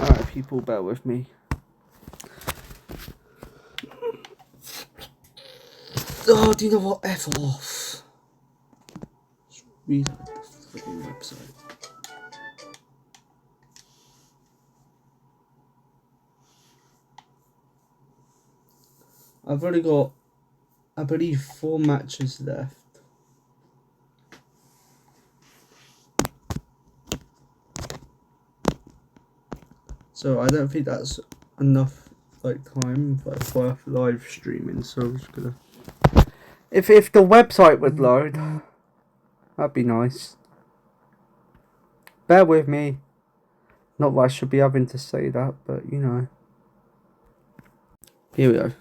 Alright, people, bear with me. Oh, do you know what? F off. Just read out the freaking website. I've only got, I believe, 4 matches left. So I don't think that's enough time for live streaming. So I'm just gonna, if the website would load, that'd be nice. Bear with me. Not that I should be having to say that, but you know. Here we go.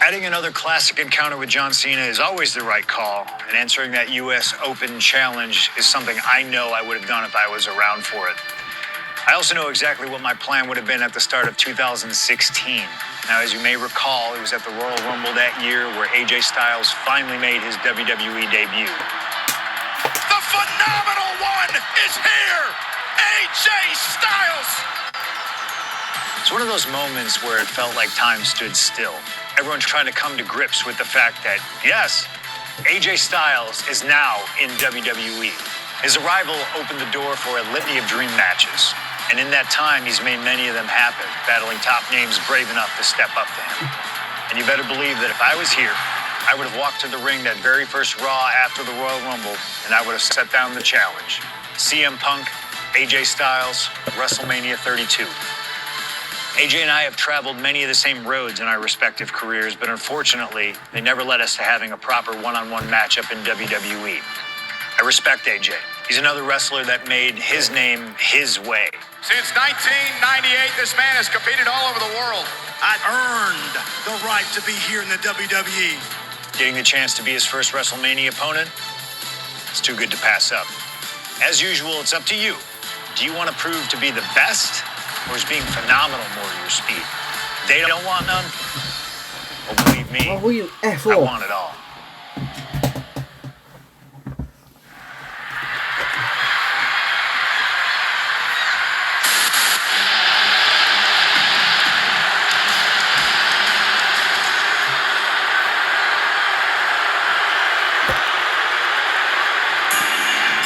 Adding another classic encounter with John Cena is always the right call, and answering that U.S. Open challenge is something I know I would have done if I was around for it. I also know exactly what my plan would have been at the start of 2016. Now, as you may recall, it was at the Royal Rumble that year where AJ Styles finally made his WWE debut. The phenomenal one is here! AJ Styles! It's one of those moments where it felt like time stood still. Everyone's trying to come to grips with the fact that, yes, AJ Styles is now in WWE. His arrival opened the door for a litany of dream matches. And in that time, he's made many of them happen, battling top names brave enough to step up to him. And you better believe that if I was here, I would have walked to the ring that very first Raw after the Royal Rumble, and I would have set down the challenge. CM Punk, AJ Styles, WrestleMania 32. AJ and I have traveled many of the same roads in our respective careers, but unfortunately, they never led us to having a proper one-on-one matchup in WWE. I respect AJ. He's another wrestler that made his name his way. Since 1998, this man has competed all over the world. I've earned the right to be here in the WWE. Getting the chance to be his first WrestleMania opponent, it's too good to pass up. As usual, it's up to you. Do you want to prove to be the best, or is being phenomenal more your speed? They don't want none. Well, believe me, I want it all.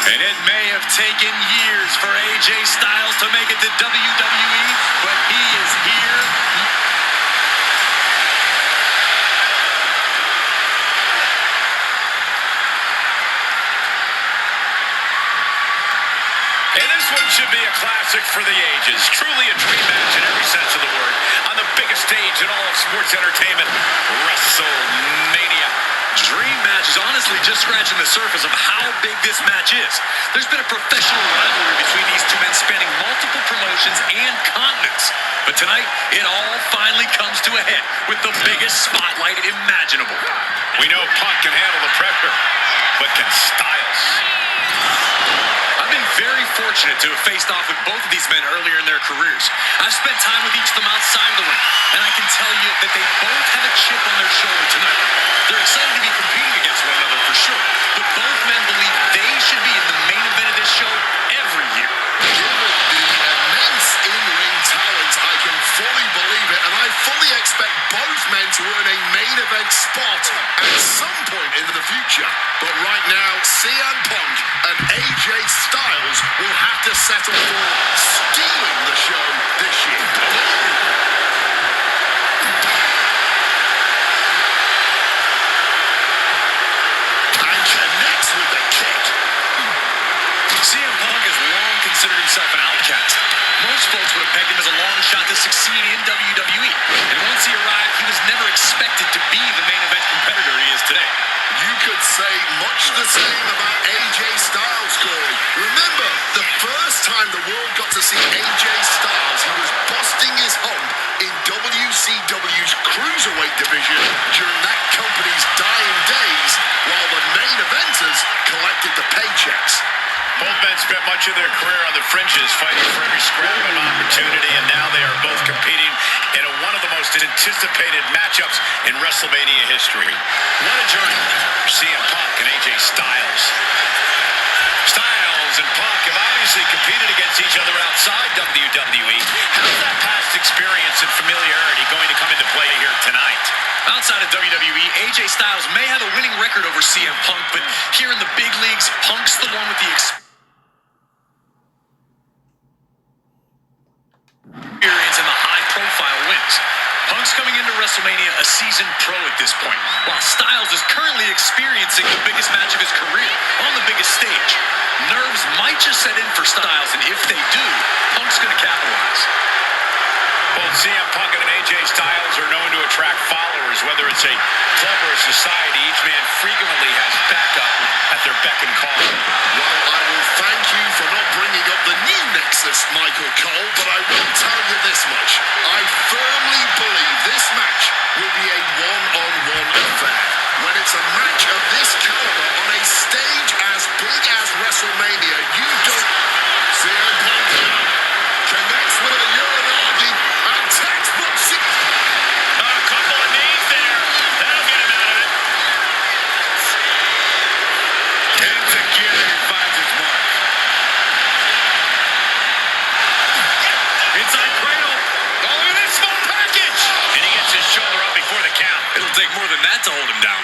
And it may have taken years for AJ Styles to make it to WWE, but he is here. And this one should be a classic for the ages. Truly a dream match in every sense of the word. On the biggest stage in all of sports entertainment, WrestleMania. Dream match is honestly just scratching the surface of how big this match is. There's been a professional rivalry between these two men spanning multiple promotions and continents. But tonight, it all finally comes to a head with the biggest spotlight imaginable. We know Punk can handle the pressure, but can Styles? I've been very fortunate to have faced off with both of these men earlier in their careers. I've spent time with each of them outside of the ring, and I can tell you that they both have a chip on their shoulder tonight. They're excited to be competing against one another for sure, but both men believe they should be in the main event of this show every year. Given the immense in-ring talent, I can fully believe it, and I fully expect both men to earn a main event spot at some point in the future. But right now, CM Punk and AJ Styles will have to settle for stealing the show this year. CM Punk has long considered himself an outcast. Most folks would have pegged him as a long shot to succeed in WWE. And once he arrived, he was never expected to be the main event competitor he is today. You could say much the same about AJ Styles, Corey. Remember, the first time the world got to see AJ Styles, he was busting his hump in WCW's Cruiserweight division during that company's dying days, while the main eventers collected the paychecks. Both men spent much of their career on the fringes, fighting for every scrap of an opportunity, and now they are both competing in one of the most anticipated matchups in WrestleMania history. What a journey for CM Punk and AJ Styles. Styles and Punk have obviously competed against each other outside WWE. How's that past experience and familiarity going to come into play here tonight? Outside of WWE, AJ Styles may have a winning record over CM Punk, but here in the big leagues, Punk's the one with the experience and the high-profile wins. Punk's coming into WrestleMania a seasoned pro at this point, while Styles is currently experiencing the biggest match of his career on the biggest stage. Nerves might just set in for Styles, and if they do, Punk's going to capitalize. Both CM Punk and AJ Styles are known to attract followers, whether it's a club or a society. Each man frequently has backup at their beck and call. Well, I will thank you for not bringing up the new Nexus, Michael Cole, but I will tell you this much. I firmly believe this match will be a one-on-one affair. When it's a match of this caliber on a stage as big as WrestleMania, you don't see CM Punk connects with a Uranagi and textbook. A couple of knees there. That'll get him out of it. Enzuigiri finds its mark. Inside cradle. Oh, look at this small package. And he gets his shoulder up before the count. It'll take more than that to hold him down.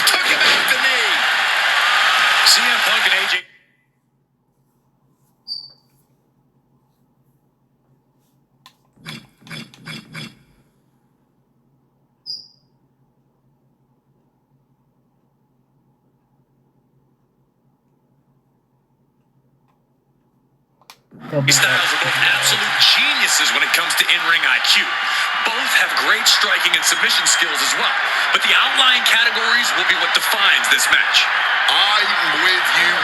Took him out the knee. CM Punk and AJ. Double Styles are both absolute geniuses when it comes to in-ring IQ. Both have great striking and submission skills as well. But the outlying categories will be what defines this match. I'm with you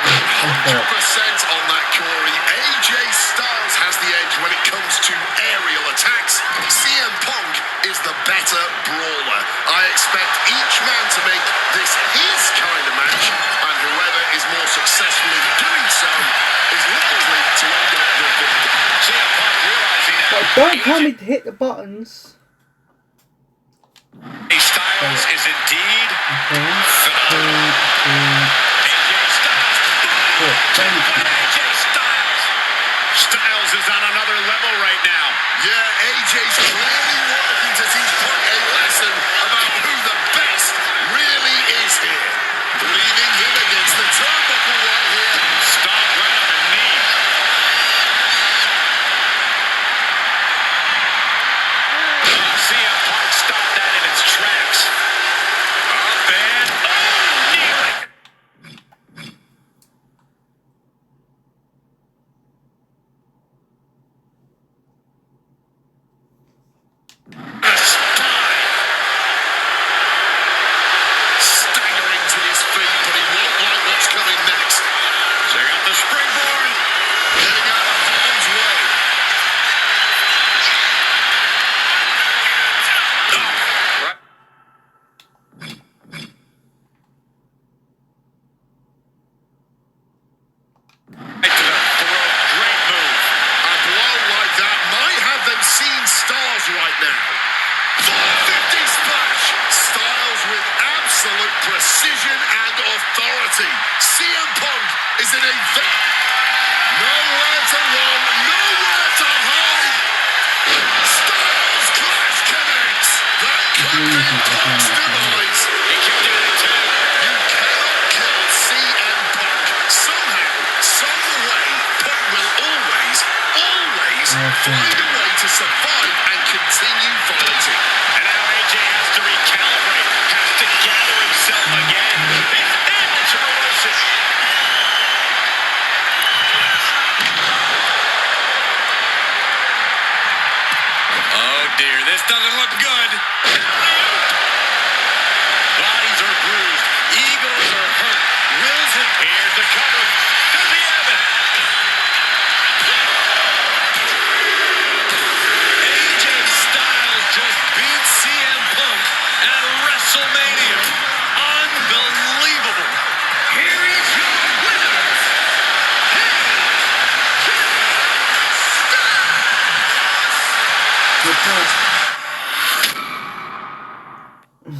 100% on that, Corey. AJ Styles has the edge when it comes to aerial attacks. CM Punk is the better brawler. I expect each man to make this his kind of match, and whoever is more successful in doing so is likely to end up the victor. CM Punk realizing that. But don't tell me to hit the buttons. Styles is indeed phenomenal. AJ Styles. AJ Styles. Styles is on another level right now. Yeah, AJ's clearly working to teach Punk a lesson about who the best really is here. Leaning him against the turnbuckle right here. Stomp right on the knee. CM Punk stopped that in its tracks. Up and knee. Staggering to his feet, but he won't like what's coming next. Check out the springboard. Getting out of harm's way. Right to the throat. Great move. A blow like that might have them seeing stars right now. 450 splash. Styles with absolute precision and authority. CM Punk is in a nowhere to run, nowhere to hide. Styles clash connects. That could be Punk's demise. He kicked out at 2. You cannot kill CM Punk. Somehow, some way, Punk will always find a way to survive and continue fighting. And now AJ has to recalibrate, has to gather himself again. He's able to reverse it. Oh dear, this doesn't look good. Bodies are bruised, egos are hurt, wills and here's the cover. Does he have it? AJ Styles just beat CM Punk at WrestleMania. Unbelievable. Here is your winner. AJ Styles. An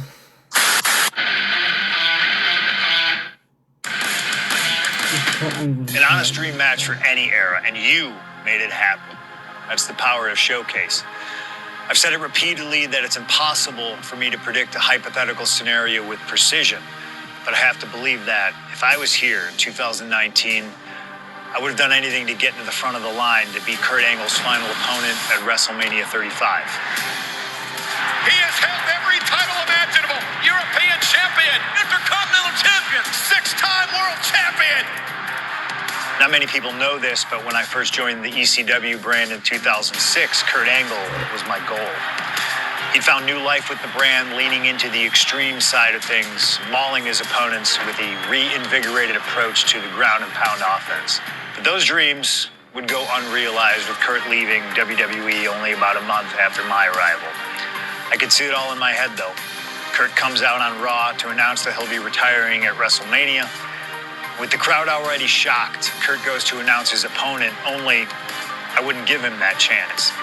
honest dream match for any era, and you made it happen. That's the power of Showcase. I've said it repeatedly that it's impossible for me to predict a hypothetical scenario with precision, but I have to believe that if I was here in 2019, I would have done anything to get into the front of the line to beat Kurt Angle's final opponent at WrestleMania 35. He has held every title imaginable. European champion, Intercontinental champion, 6-time world champion. Not many people know this, but when I first joined the ECW brand in 2006, Kurt Angle was my goal. He'd found new life with the brand, leaning into the extreme side of things, mauling his opponents with a reinvigorated approach to the ground and pound offense. But those dreams would go unrealized with Kurt leaving WWE only about a month after my arrival. I could see it all in my head, though. Kurt comes out on Raw to announce that he'll be retiring at WrestleMania. With the crowd already shocked, Kurt goes to announce his opponent, only I wouldn't give him that chance.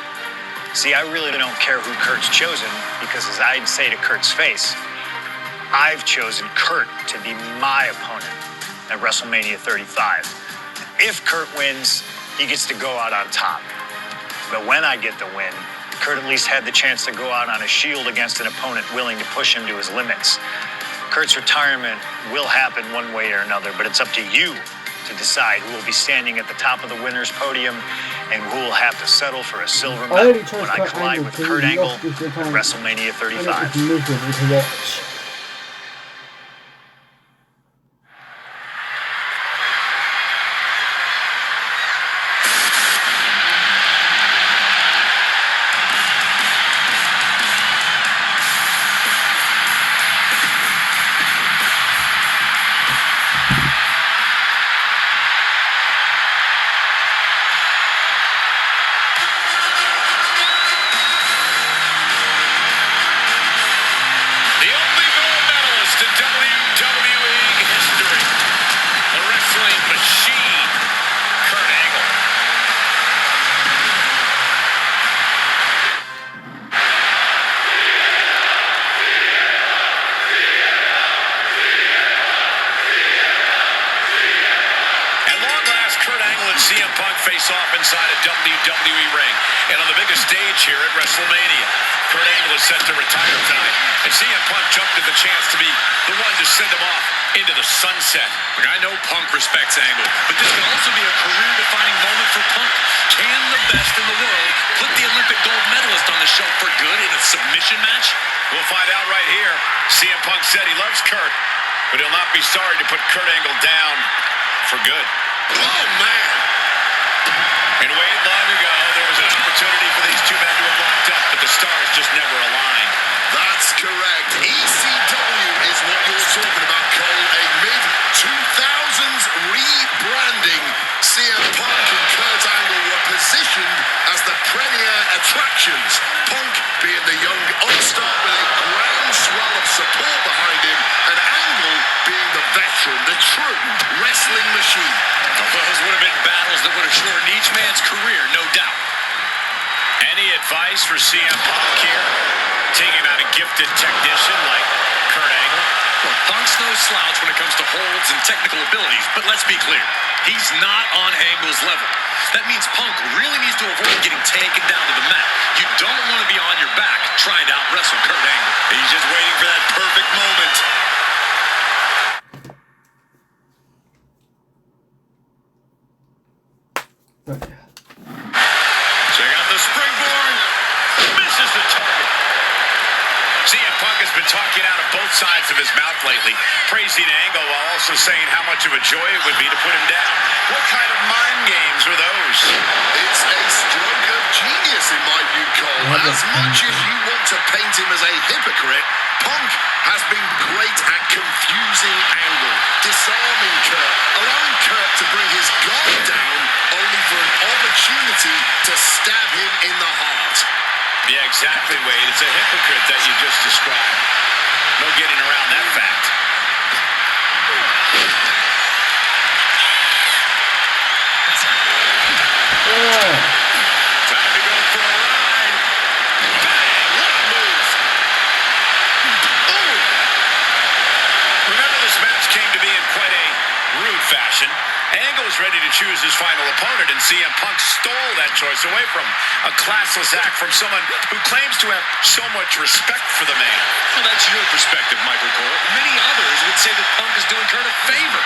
See, I really don't care who Kurt's chosen, because as I'd say to Kurt's face, I've chosen Kurt to be my opponent at WrestleMania 35. If Kurt wins, he gets to go out on top. But when I get the win, Kurt at least had the chance to go out on a shield against an opponent willing to push him to his limits. Kurt's retirement will happen one way or another, but it's up to you to decide who will be standing at the top of the winner's podium and who will have to settle for a silver medal when I collide with Kurt Angle at WrestleMania 35. It's miserable to watch. CM Punk face off inside a WWE ring. And on the biggest stage here at WrestleMania, Kurt Angle is set to retire tonight. And CM Punk jumped at the chance to be the one to send him off into the sunset. Look, I know Punk respects Angle, but this could also be a career-defining moment for Punk. Can the best in the world put the Olympic gold medalist on the shelf for good in a submission match? We'll find out right here. CM Punk said he loves Kurt, but he'll not be sorry to put Kurt Angle down for good. Oh, man. And way long ago, there was an opportunity for these two men to have locked up, but the stars just never aligned. That's correct. ECW is what you're talking about, Cole. A mid-2000s rebranding. CM Punk and Kurt Angle were positioned as the premier attractions. Punk being the young upstart with a groundswell of support behind him, and Angle being the veteran, the true wrestling machine. Those would have been battles that would have shortened each man's career, no doubt. Any advice for CM Punk here? Taking out a gifted technician like Kurt Angle? Well, Punk's no slouch when it comes to holds and technical abilities, but let's be clear, he's not on Angle's level. That means Punk really needs to avoid getting taken down to the mat. You don't want to be on your back trying to out-wrestle Kurt Angle. He's just waiting for that perfect moment. Check out the springboard. Misses the target. CM Punk has been talking out of both sides of his mouth lately, praising Angle while also saying how much of a joy it would be to put him down. What kind of mind games were those? It's a stroke of genius in my view, Cole. As much as you want to paint him as a hypocrite, Punk has been great at confusing Angle, disarming Kurt, allowing Kurt to bring his guard down, only for an opportunity to stab him in the heart. Yeah, exactly, Wade. It's a hypocrite that you just described. No getting around that fact. Time to go for a ride. Bang! What a move! Oh, fashion. Angle is ready to choose his final opponent, and CM Punk stole that choice away from him. A classless act from someone who claims to have so much respect for the man. Well, that's your perspective, Michael Cole. Many others would say that Punk is doing Kurt a favor.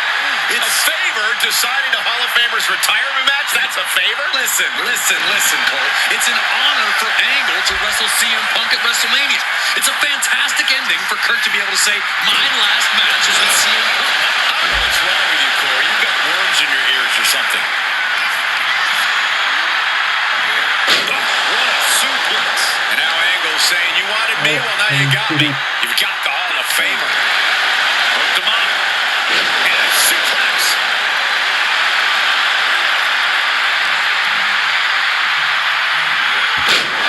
It's a favor deciding a Hall of Famer's retirement match? That's a favor? Listen, Cole. It's an honor for Angle to wrestle CM Punk at WrestleMania. It's a fantastic ending for Kurt to be able to say, my last match is with CM Punk. I don't know what's wrong with you, Corey. You've got worms in your ears or something. Oh, what a suplex. And now Angle's saying, you wanted me? Well, now you got me. You've got the Hall of Famer. Hooked him up. And a suplex.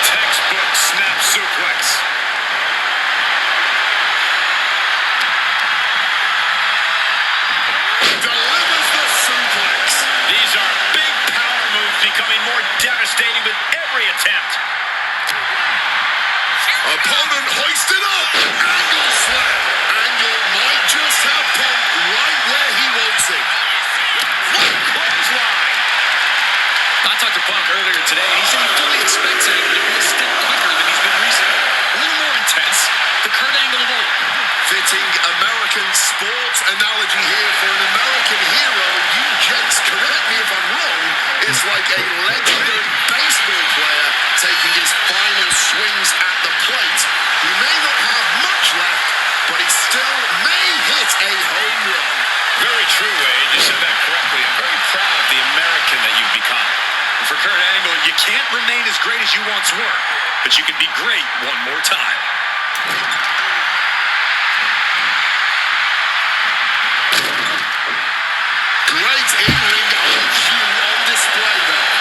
Textbook snap suplex. Delivers the suplex. These are big power moves becoming more devastating with every attempt. Opponent hoisted up. Angle slap. Angle might just have Punk right where he wants him. What clothesline. I talked to Punk earlier today, and he said he fully expects Angle to be a step quicker than he's been recently. A little more intense. The Kurt Angle of old. Fitting American sports analogy here for an American hero. You gents, correct me if I'm wrong. It's like a legendary baseball player taking his final swings at the plate. He may not have much left, but he still may hit a home run. Very true, Wade. You said that correctly. I'm very proud of the American that you've become. And for Kurt Angle, you can't remain as great as you once were, but you can be great one more time. Great in-ring IQ on display there.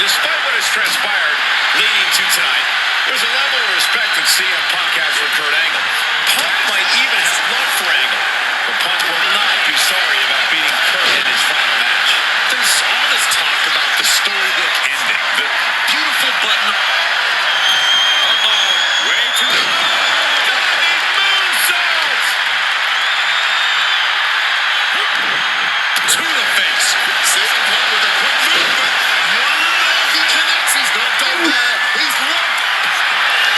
Despite what has transpired leading to tonight, there's a level of respect that CM Punk has for Kurt Angle. Punk might even have love for Angle, but Punk will not be sorry about beating Kurt in his final match. There's all this talk about the storybook ending, the beautiful button. Way too diving moonsault! To the face. CM Punk with a quick movement. He connects. He's not done there. He's locked.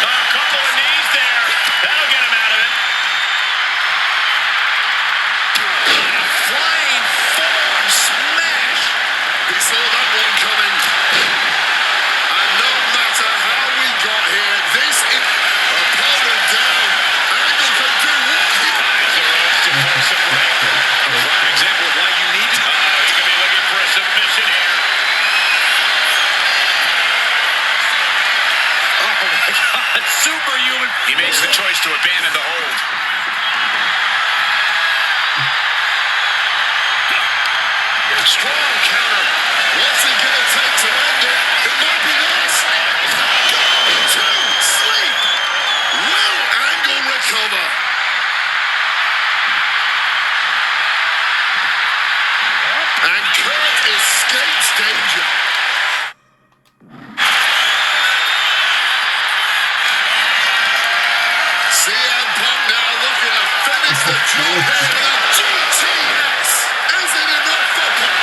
A couple of knees there. That'll get him out of it. A flying forearm smash. He saw that one coming. And no matter how we got here, this is opponent down. Angle can do what he Eyes are ropes to force a break. A prime example of why you need to. He could be looking for a submission here. Oh my God, superhuman. He makes the choice to abandon the hold. strong counter. What's he going to take to end it? It might be this. Go to sleep. Will Angle recover? And Kurt escapes danger. CM Punk now looking to finish the job here with a GTS. Is it enough for Punk?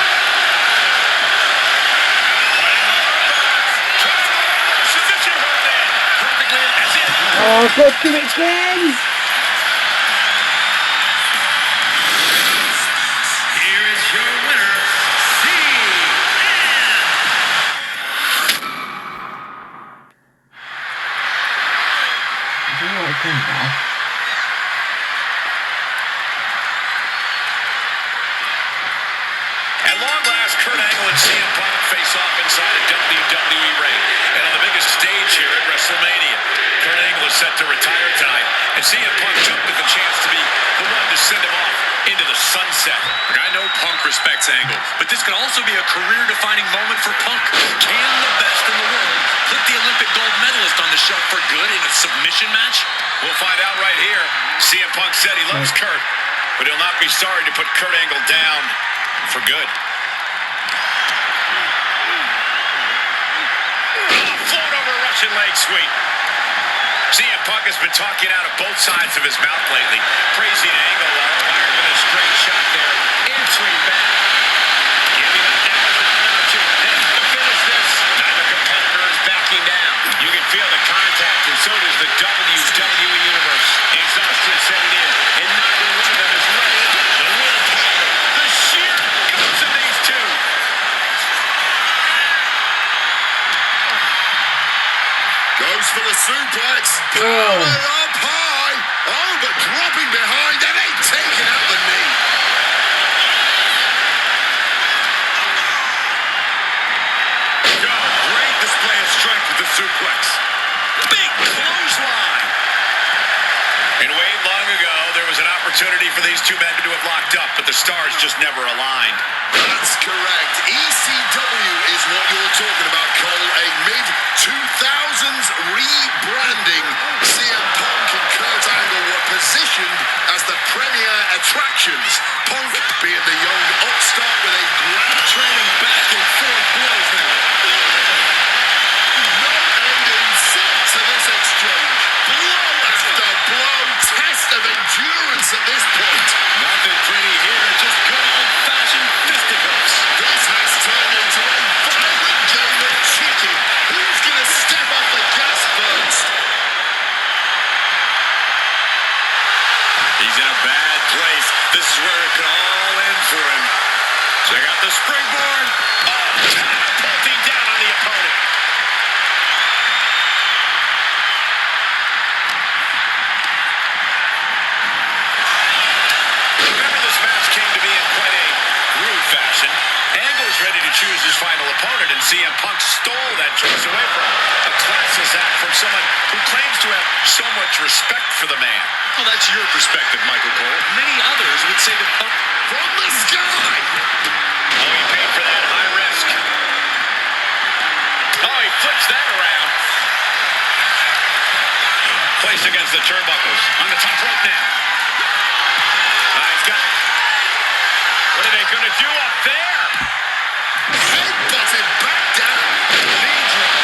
Submission hold in. Perfectly. That's it. Oh, I've got to do it again! Here is your winner, CM. I don't know what I've done now. At long last, Kurt Angle and CM Punk face off inside a WWE ring. And on the biggest stage here at WrestleMania, Kurt Angle is set to retire tonight, and CM Punk jumped at the chance to be the one to send him off into the sunset. I know Punk respects Angle, but this could also be a career-defining moment for Punk. Can the best in the world put the Olympic gold medalist on the shelf for good in a submission match? We'll find out right here. CM Punk said he loves Kurt, but he'll not be sorry to put Kurt Angle down for good. Float over Russian leg sweep. CM Punk has been talking out of both sides of his mouth lately, praising Angle while fired with a straight shot there. Entering back. Giving up now is not an option. They have to finish this. Neither competitor is backing down. You can feel the contact, and so does the WWE Universe. Exhaustion setting in, and neither one of them is letting up. The willpower, the sheer guts of these two. Goes for the suplex. Power up high. Oh, but dropping behind, and they've taken out the knee. Great display of strength with the suplex. Big clothesline. And Wade, long ago, there was an opportunity for these two men to have locked up, but the stars just never aligned. That's correct. ECW is what you're talking about, Cole. A mid-2000s rebranding. CM Punk and Kurt Angle were positioned as the premier attractions. Punk being the young upstart with a great training back and forth blows now. No end in sight to this exchange. Blow after blow. Test of endurance at this point. Nothing pretty here, just good old-fashioned fisticuffs. This has turned into a violent game of chicken. Who's going to step off the gas first? He's in a bad place. This is where it could all end for him. Check out the springboard. Oh, catapulting down on the opponent. Remember, this match came to be in quite a rude fashion. Angle was ready to choose his final opponent, and CM Punk stole that choice away from him. A classless act from someone who claims to have so much respect for the man. Well, that's your perspective, Michael Cole. Many others would say that Punk From the sky! Oh, he paid for that high risk. Oh, he flips that around. Placed against the turnbuckles. On the top rope now. He's got it. What are they going to do up there? Headbutted back down. Knee drop.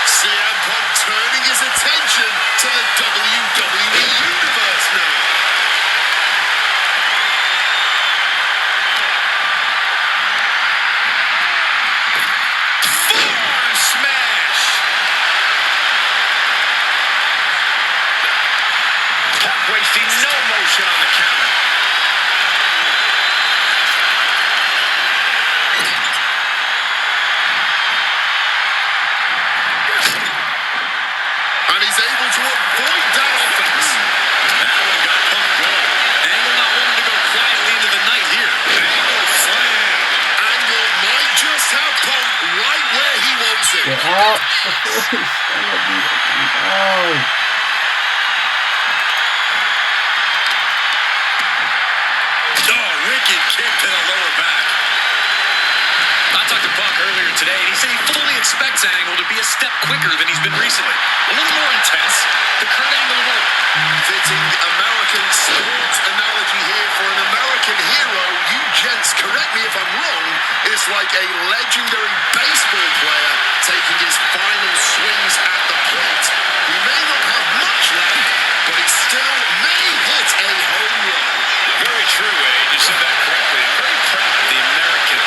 CM Punk turning his attention to the WWE Universe now. Forearm smash. Punk wasting no motion on the counter. And he's able to avoid that offense. That one got Punk going. Angle not wanting to go quietly into the night here. Angle slam. Angle might just have Punk right where he wants it. Get out before he's oh. Oh, wicked kick to the lower back. I talked to Punk earlier today, and he said he fully expects Angle to be a step quicker than he's been recently. A little more intense. The Kurt Angle of old. Fitting American sports analogy here for an American hero. You gents, correct me if I'm wrong, is like a legendary baseball player taking his final swings at the plate. He may not have much left, but he still may hit a home run. Very true, Wade. You said that correctly. I'm very proud of the American.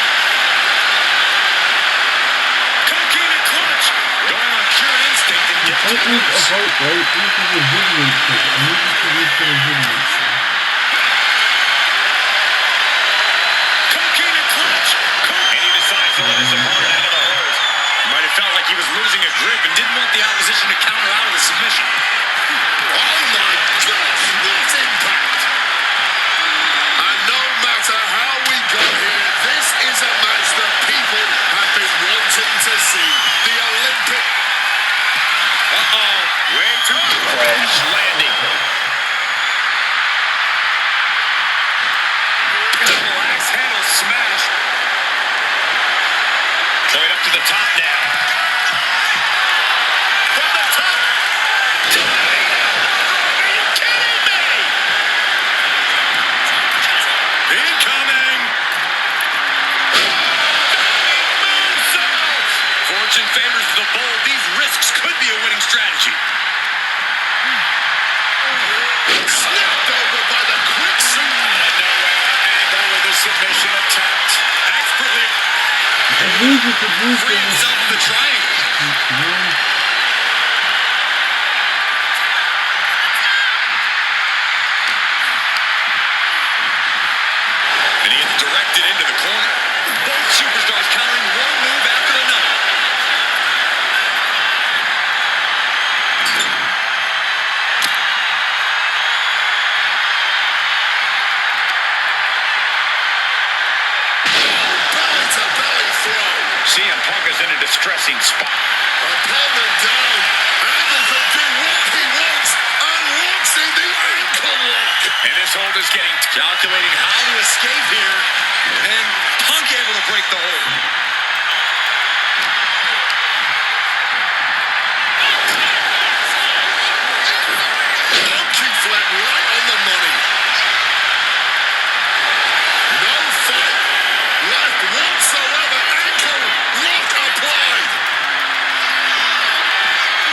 Coquina clutch. Going on pure instinct and I getting need a vote, right? This is a video clip. I need you to use for a video. Coquina clutch. And he decides to let his opponent out of the hold. He might have felt like he was losing a grip and didn't want the opposition to counter out of the submission. Oh my gosh, what impact! And no matter how we got here, this is a match that people have been wanting to see. The Olympic. Uh-oh. Way too crash landing. Double axe handle smash. Going up to the top now. From the top. Are you kidding me? the bowl, these risks could be a winning strategy. Snapped over by the quick suit. Out of nowhere, Angle with the submission attempt. Expertly It's easy to use free this. himself in the triangle. And he gets directed into the corner. Both superstars countering one move after another. Belly to belly throw. CM Punk is in a distressing spot. Opponent down. Angle can do what he wants and locks in the ankle lock. And this hold is getting Calculating how to escape here. And Punk able to break the hold. Monkey flip right on the money. No fight left whatsoever. Ankle lock applied.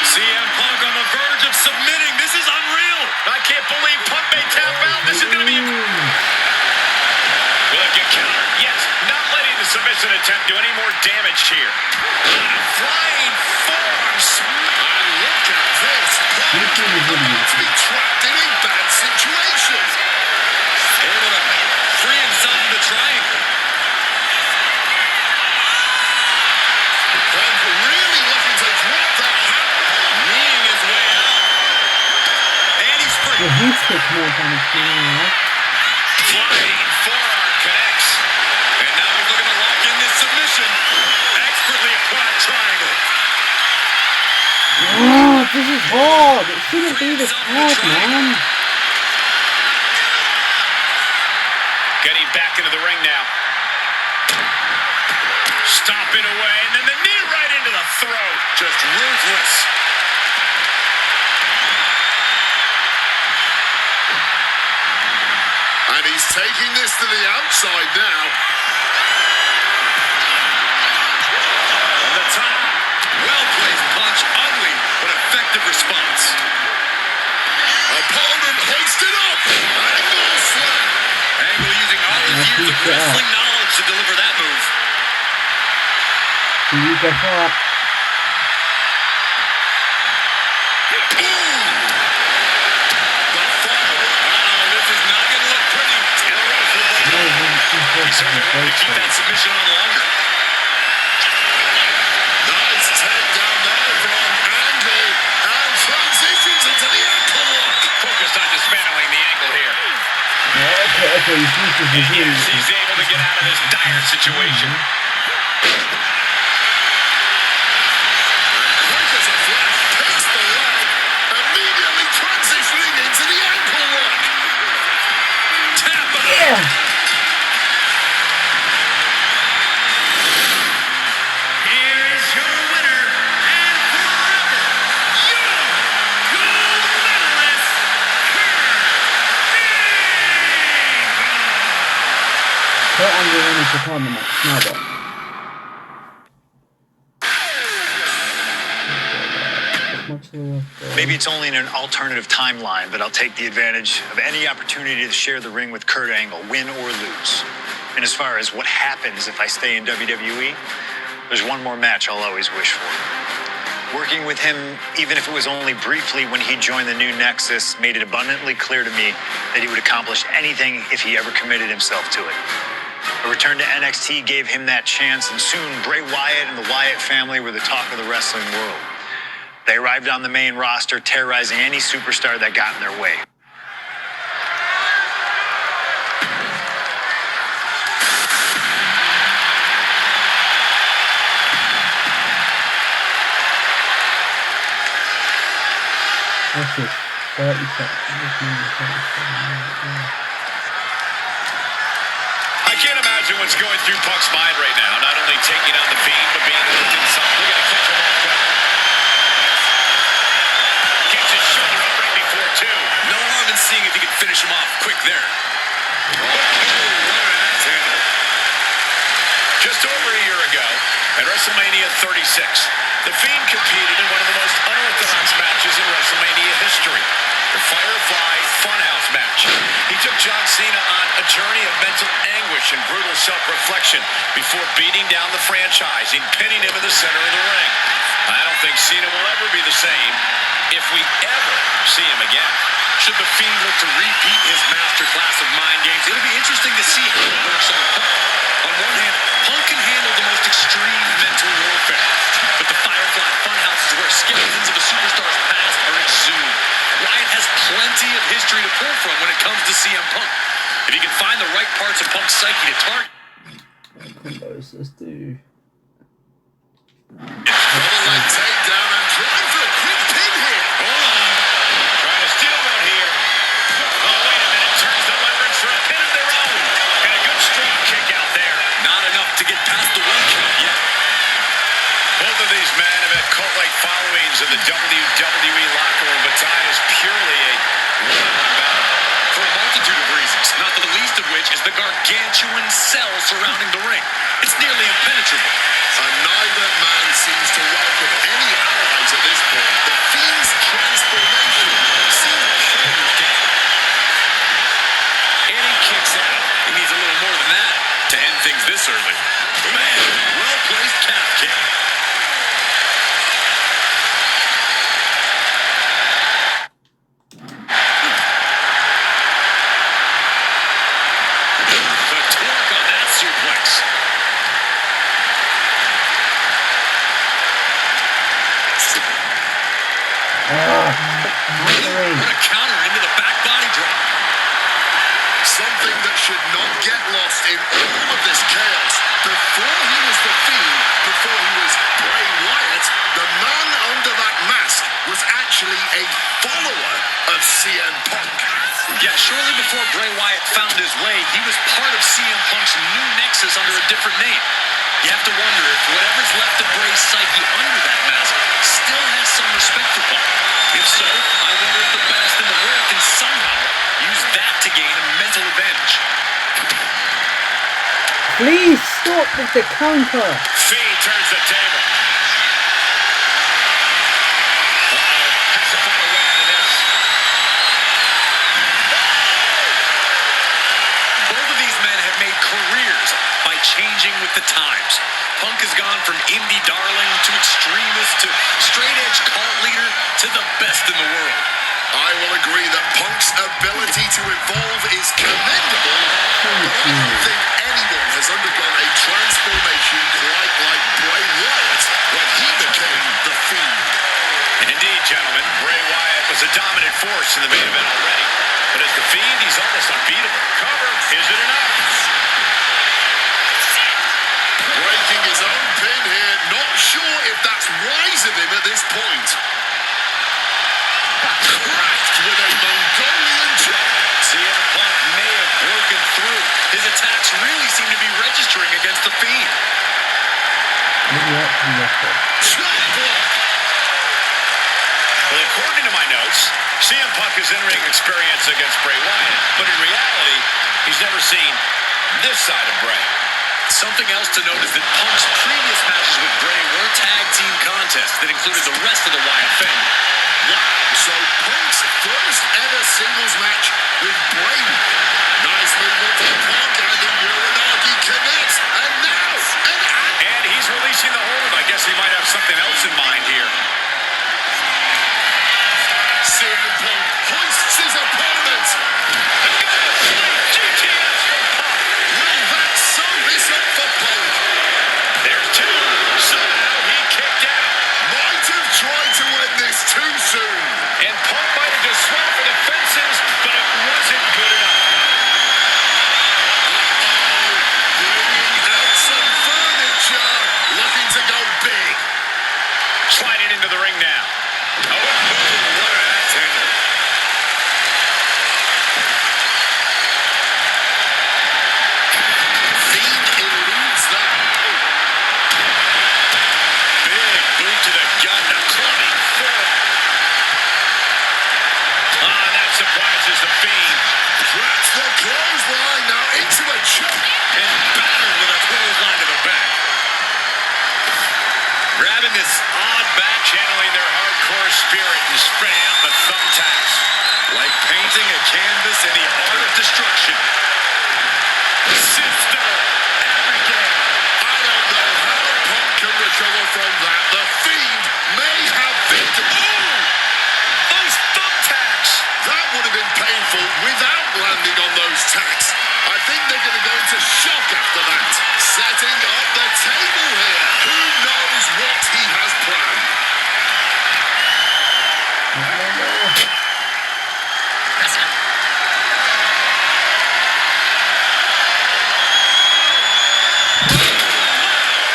CM Punk on the verge of submitting. This is unreal. I can't believe Punk may tap out. This is going to be... Will it get countered? Yes. Not letting the submission attempt do any more damage here. Flying forearm smack. And look at this. Punk about to be trapped in a bad situation. Able to free himself in the triangle. Punk really looking to drop the hammer. Kneeing his way out. And he's free. The heat stick more damage now. Flying forearm connects. And now he's looking to lock in this submission. Expertly applied triangle. Oh, this is hard. It shouldn't be this hard, man. Getting back into the ring now. Stomping away, and then the knee right into the throat. Just ruthless. And he's taking this to the outside now. On the top. Well-placed punch. Ugly, but effective response. Opponent hoisted up. Angle slam. Angle using all his years of wrestling knowledge to deliver that move. Do you get up? The firework. This is not going to look pretty. He certainly wanted to keep that submission on longer. Nice takedown there from Angle. And transitions into the ankle lock. Focused on dismantling the ankle here. Okay, he's used his Yes, regime. he's able to get out of this dire situation. Quick as a flash, takes the leg. Immediately transitioning into the ankle lock. Tap out. Yeah. Here is your winner and forever your gold medalist, Kurt Angle only took on the match. Now what? Maybe it's only in an alternative timeline, but I'll take the advantage of any opportunity to share the ring with Kurt Angle, win or lose. And as far as what happens if I stay in WWE, there's one more match I'll always wish for. Working with him, even if it was only briefly when he joined the new Nexus, made it abundantly clear to me that he would accomplish anything if he ever committed himself to it. A return to NXT gave him that chance, and soon Bray Wyatt and the Wyatt family were the talk of the wrestling world. They arrived on the main roster, terrorizing any superstar that got in their way. That's it. 30 seconds. I can't imagine what's going through Punk's mind right now. Not only taking on the Fiend, but being able to do something. We're going to catch him off guard. Gets his shoulder up right before two. No harm in seeing if he can finish him off quick there. Just over a year ago, at WrestleMania 36, The Fiend competed in one of the most unorthodox matches in WrestleMania history, the Firefly Funhouse match. He took John Cena on a journey of mental anguish and brutal self-reflection before beating down the franchise and pinning him in the center of the ring. I don't think Cena will ever be the same if we ever see him again. Should the Fiend look to repeat his masterclass of mind games, it'll be interesting to see how it works on Punk. On one hand, Punk can handle the most extreme mental warfare, but the Firefly Funhouse is where skeletons of a superstar's past are exhumed. Wyatt has plenty of history to pull from when it comes to CM Punk. If he can find the right parts of Punk's psyche to target. Combos, let's do. Double leg takedown and trying for a quick pin here. Hold on. Trying to steal one here. Oh, wait a minute. Turns the leverage for a pin of their own. Got a good strong kick out there. Not enough to get past the 1 count yet. Both of these men have had cult-like followings in the WWE locker room, but tonight is purely a one-on-one battle. For a multitude of reasons, not the least of which is the gargantuan cell surrounding the ring. It's nearly impenetrable. And neither man seems to welcome any allies at this point. The Fiend's transformation seems changed. And he kicks out. He needs a little more than that to end things this early. Man, well-placed calf kick. The torque on that suplex. What a counter into the back body drop. Something that should not get lost in all of this chaos. Before he was the Fiend, before he was Bray Wyatt, the man under that mask was actually a follower of CM Punk. Yeah, shortly before Bray Wyatt found his way, he was part of CM Punk's new nexus under a different name. You have to wonder if whatever's left of Bray's psyche under that mask still has some respect for Punk. If so, I wonder if the best in the world can somehow use that to gain a mental advantage. Please stop with the counter. Fiend turns the table. Has to find a way out of this. Both of these men have made careers by changing with the times. Punk has gone from indie darling to extremist to straight-edge cult leader to the best in the world. I will agree that Punk's ability to evolve is commendable, but I don't think anyone has undergone a transformation quite like Bray Wyatt when he became the Fiend. Indeed, gentlemen, Bray Wyatt was a dominant force in the main event already. But as the Fiend, he's almost unbeatable. Cover. Is it enough? Breaking his own pin here, not sure if that's wise of him at this point. Cracked with a Mongolian chop. CM Punk may have broken through. His attacks really seem to be registering against the Fiend. Chop block. Well, according to my notes, CM Punk has in-ring experience against Bray Wyatt, but in reality, he's never seen this side of Bray. Something else to note is that Punk's previous matches with Bray were tag team contests that included the rest of the Wyatt family. Wow, so Punk's first ever singles match with Bray. Nice movement from Punk and the Uranagi connects. And now, And he's releasing the hold. I guess he might have something else in mind here. CM Punk hoists his opponent. GTS for Punk. Will that sum this up for Punk? There's two. Somehow he kicked out. Might have tried to end this too soon. And Punk might have just swung for the fences, but it wasn't good enough. painting a canvas in the art of destruction. Sister Abigail. I don't know how Punk can recover from that. The Fiend may have victim. Oh! Those thumbtacks. That would have been painful without landing on those tacks. I think they're going to go into shock after that. Setting up the table here. Who knows what he has planned?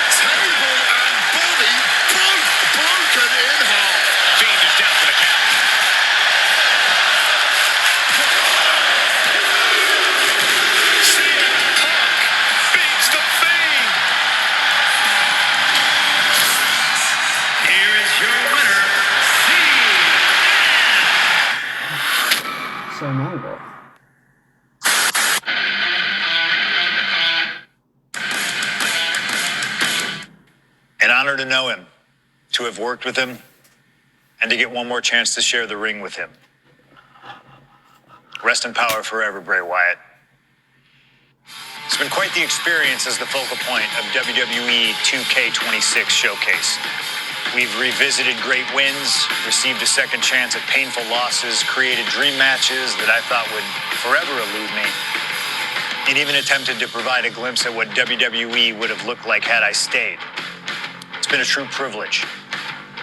Table and body both broken in half. Fiend is down for the count. CM Punk beats the Fiend. Here is your winner, CM. So now what? An honor to know him, to have worked with him, and to get one more chance to share the ring with him. Rest in power forever, Bray Wyatt. It's been quite the experience as the focal point of WWE2K26 Showcase. We've revisited great wins, received a second chance at painful losses, created dream matches that I thought would forever elude me, and even attempted to provide a glimpse at what WWE would have looked like had I stayed. It's been a true privilege.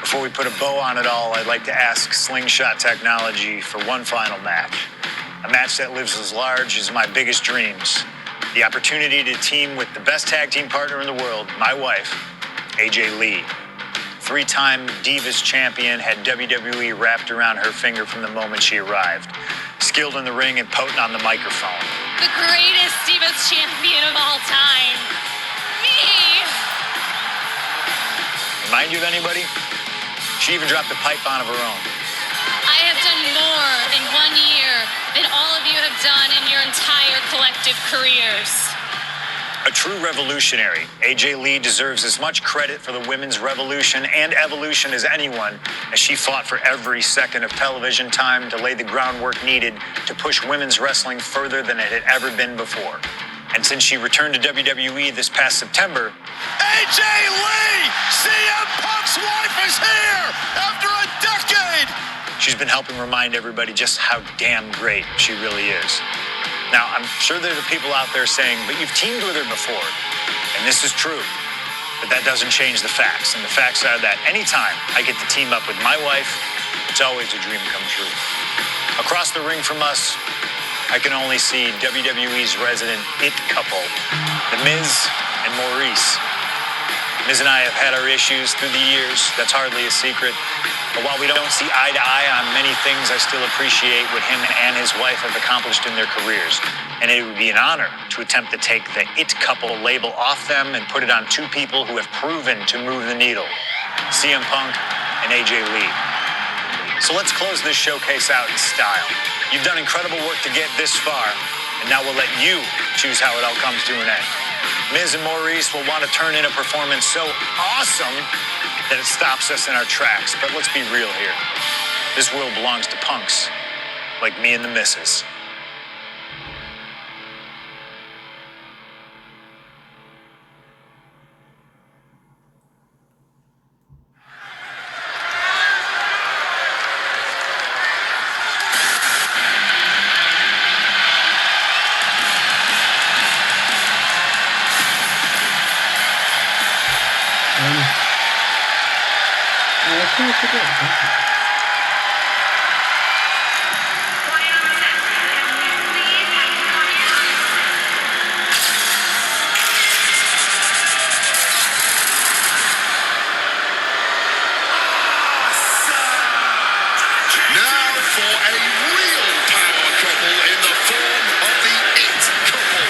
Before we put a bow on it all, I'd like to ask Slingshot Technology for one final match. A match that lives as large as my biggest dreams. The opportunity to team with the best tag team partner in the world, my wife, AJ Lee. Three-time Divas champion, had WWE wrapped around her finger from the moment she arrived. Skilled in the ring and potent on the microphone. The greatest Divas champion of all time. Me! Remind you of anybody? She even dropped a pipe on of her own. I have done more in 1 year than all of you have done in your entire collective careers. A true revolutionary, AJ Lee deserves as much credit for the women's revolution and evolution as anyone, as she fought for every second of television time to lay the groundwork needed to push women's wrestling further than it had ever been before. And since she returned to WWE this past September, AJ Lee! CM Punk's wife is here after a decade! she's been helping remind everybody just how damn great she really is. Now, I'm sure there are people out there saying, but you've teamed with her before. And this is true. But that doesn't change the facts. And the facts are that anytime I get to team up with my wife, it's always a dream come true. Across the ring from us, I can only see WWE's resident it couple, The Miz and Maurice. Miz and I have had our issues through the years. That's hardly a secret. But while we don't see eye to eye on many things, I still appreciate what him and his wife have accomplished in their careers. And it would be an honor to attempt to take the it couple label off them and put it on two people who have proven to move the needle, CM Punk and AJ Lee. So let's close this showcase out in style. You've done incredible work to get this far, and now we'll let you choose how it all comes to an end. Miz and Maurice will want to turn in a performance so awesome that it stops us in our tracks. But let's be real here. This world belongs to punks like me and the missus. I can't forget that. Now for a real power couple in the form of the It Couple.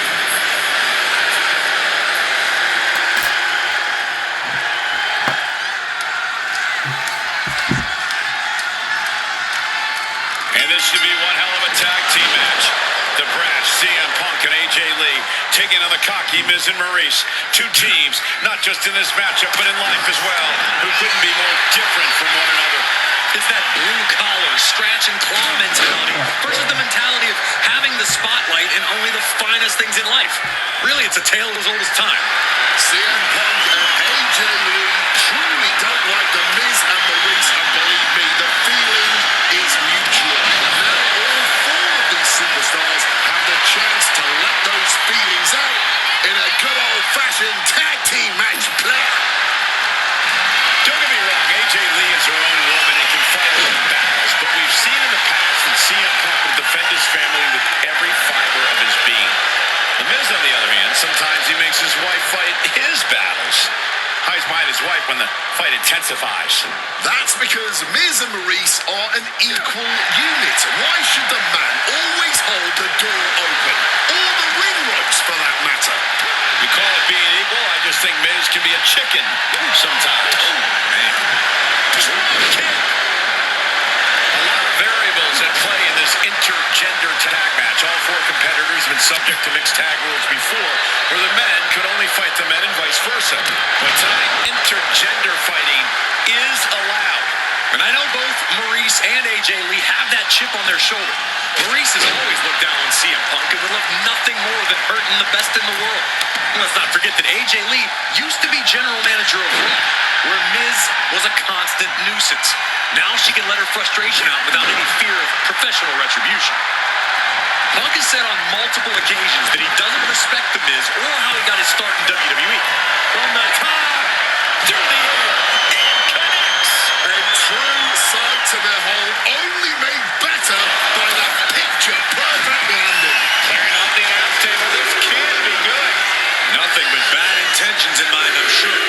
And this should be one hell of a tag team match. The brash CM Punk and AJ Lee taking on the cocky Miz and Maurice. Two teams, not just in this matchup, but in life as well, who couldn't be more different from one another. It's that blue-collar, scratch-and-claw mentality versus the mentality of having the spotlight and only the finest things in life. Really, it's a tale as old as time. CM Punk and AJ Lee truly don't like the Miz and Maurice, and believe me, the feeling is mutual. Now all four of these superstars have the chance to let those feelings out in a good old-fashioned tag team match play. Don't get me wrong, AJ Lee is her own woman and can fight her own battles, but we've seen in the past that CM Punk will defend his family with every fiber of his being. The Miz, on the other hand, sometimes he makes his wife fight his battles. Hides behind his wife when the fight intensifies. That's because Miz and Maurice are an equal unit. Why should the man always hold the door open? Or the ring ropes, for that matter? You call it being equal, I just think Miz can be a chicken sometimes. Oh, man. Drop kick. A lot of variables at play in this intergender tag match. All four competitors have been subject to mixed tag rules before, where the men could only fight the men and vice versa. But tonight, intergender fighting is allowed. And I know both Maurice and AJ Lee have that chip on their shoulder. Maurice has always looked down on CM Punk and would love nothing more than hurting the best in the world. And let's not forget that AJ Lee used to be general manager of Raw, where Miz was a constant nuisance. Now she can let her frustration out without any fear of professional retribution. Punk has said on multiple occasions that he doesn't respect the Miz or how he got his start in WWE. From the top, through the air, and connects. A true sight to behold, only made better by that picture-perfect landing. Clearing off the announce table, this can be good. Nothing but bad intentions in mind, I'm sure.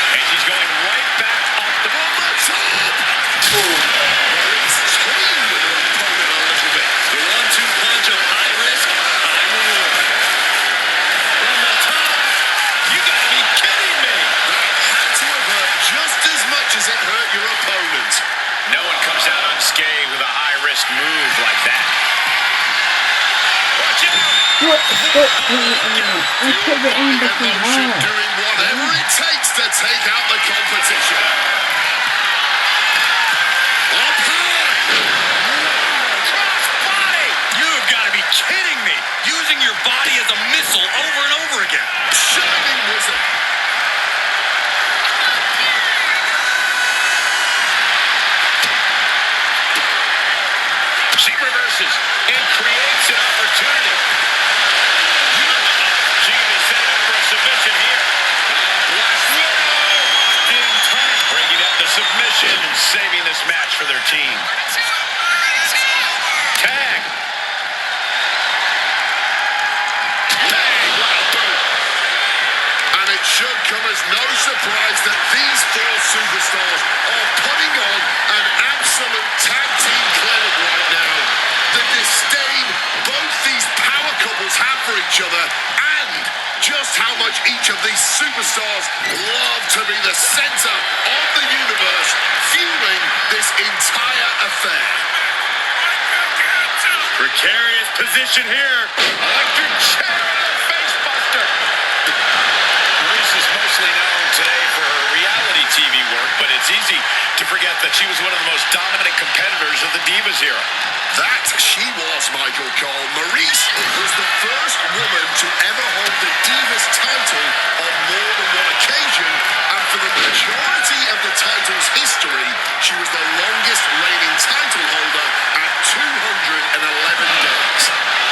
And she's going right back up the On the top! Maurice toying with her opponent a little bit. The 1-2 punch of high risk, high reward. from the top. You gotta be kidding me. That had to have hurt just as much as it hurt your opponent. No one comes out unscathed with a high-risk move like that. Watch out! What? I put the aim back in Emotion hard. doing whatever it takes to take out the competition. Up high! Crossbody! You've got to be kidding me. Using your body as a missile over and over again. Shining wizard. She reverses and creates an opportunity. She gonna be set up for a submission here. Last locked in tight, breaking up the submission and saving this match for their team. Tag. Tag, what a boot. And it should come as no surprise that these four superstars are putting on an absolute tag team clinic right now. The disdain both these power couples have for each other, and just how much each of these superstars love to be the center of the universe, fueling this entire affair. Precarious position here. Electric chair, face buster. Maurice is mostly known today for her reality TV work, but it's easy to forget that she was one of the most dominant competitors of the Divas era. That she was, Michael Cole. Maurice was the first woman to ever hold the Divas title on more than one occasion, and for the majority of the title's history, she was the longest reigning title holder at 211 days.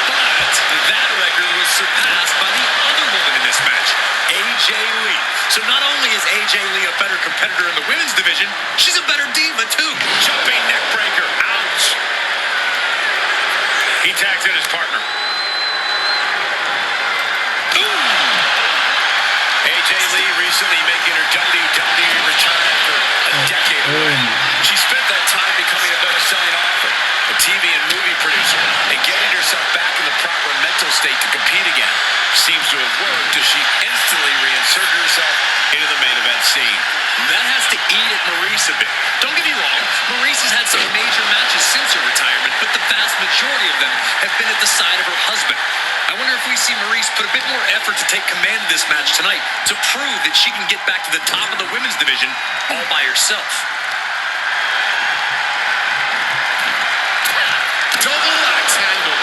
But that record was surpassed by the other woman in this match, AJ Lee. So not only is AJ Lee a better competitor in the women's division, she's a better diva too. Jumping neck breaker. Ouch. He tags in his partner. Ooh. AJ Lee recently making her WWE return after a decade away. She spent that time becoming a better-selling author, a TV and movie producer, and getting herself back in the proper mental state to compete again. Seems to have worked as she instantly reinserted herself into the main event scene. That has to eat at Maurice a bit. Don't get me wrong, Maurice has had some major matches since her retirement, but the vast majority of them have been at the side of her husband. I wonder if we see Maurice put a bit more effort to take command of this match tonight to prove that she can get back to the top of the women's division all by herself. Double axe handle.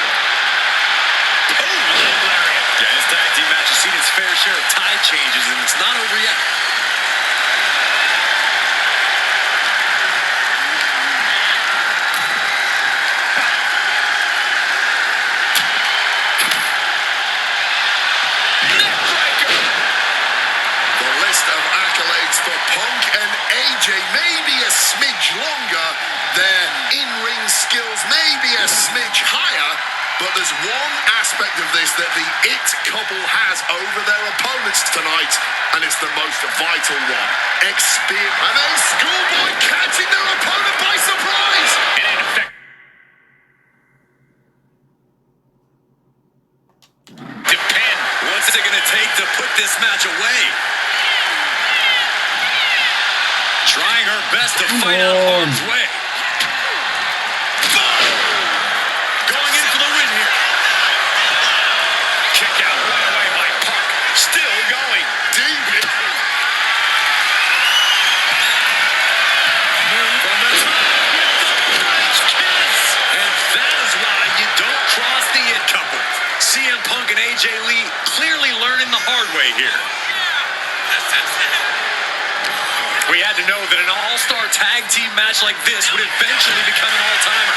Oh, leg lariat. Yeah, this tag team match has seen its fair share of tide changes, and it's not over yet. The list of accolades for Punk and AJ may be a smidge longer, their in-ring skills may be a smidge higher, but there's one aspect of this that the It couple has over their opponents tonight, and it's the most vital one. Experience. And a schoolboy catching their opponent by surprise! And in effect, Depend. What's it going to take to put this match away? Trying her best to fight out harm's way. Boom! Going in for the win here. kick out right away by Punk. Still going. Deep in. From the top with the French kiss. And that is why you don't cross the It couple. CM Punk and AJ Lee clearly learning the hard way here. We had to know that an all-star tag team match like this would eventually become an all-timer.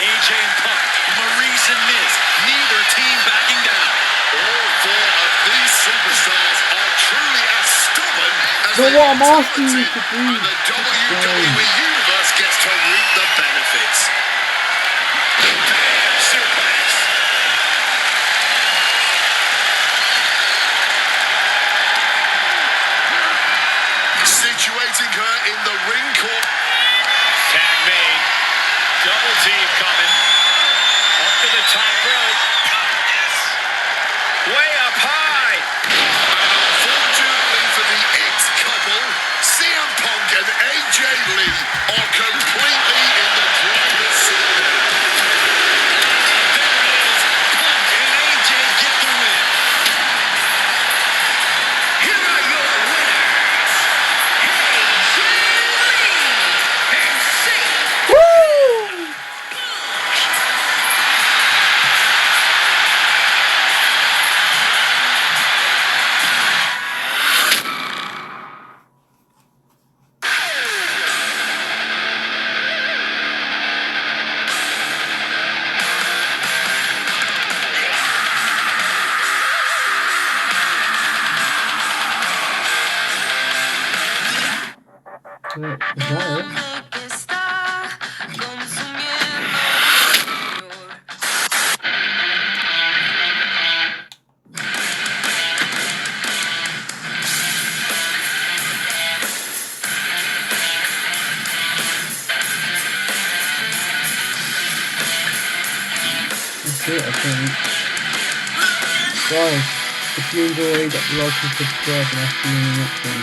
AJ and Punk, Maurice and Miz, neither team backing down. All four of these superstars are truly as stubborn as So they what I'm are asking you talented, to do and the WWE Universe gets to reap the benefits. Bam, suplex. Situating her in the ring court. Tag made. Double team coming. Up to the top rope. Way up high. Unfortunately for the It couple, CM Punk and AJ Lee are completely in the driver's seat. There it is. Punk and AJ get the win. Here are your winners. AJ Lee and CM. Woo! Is that it? That's it, I think. Guys, if you enjoyed, like and subscribe, and I'll see you in the next one.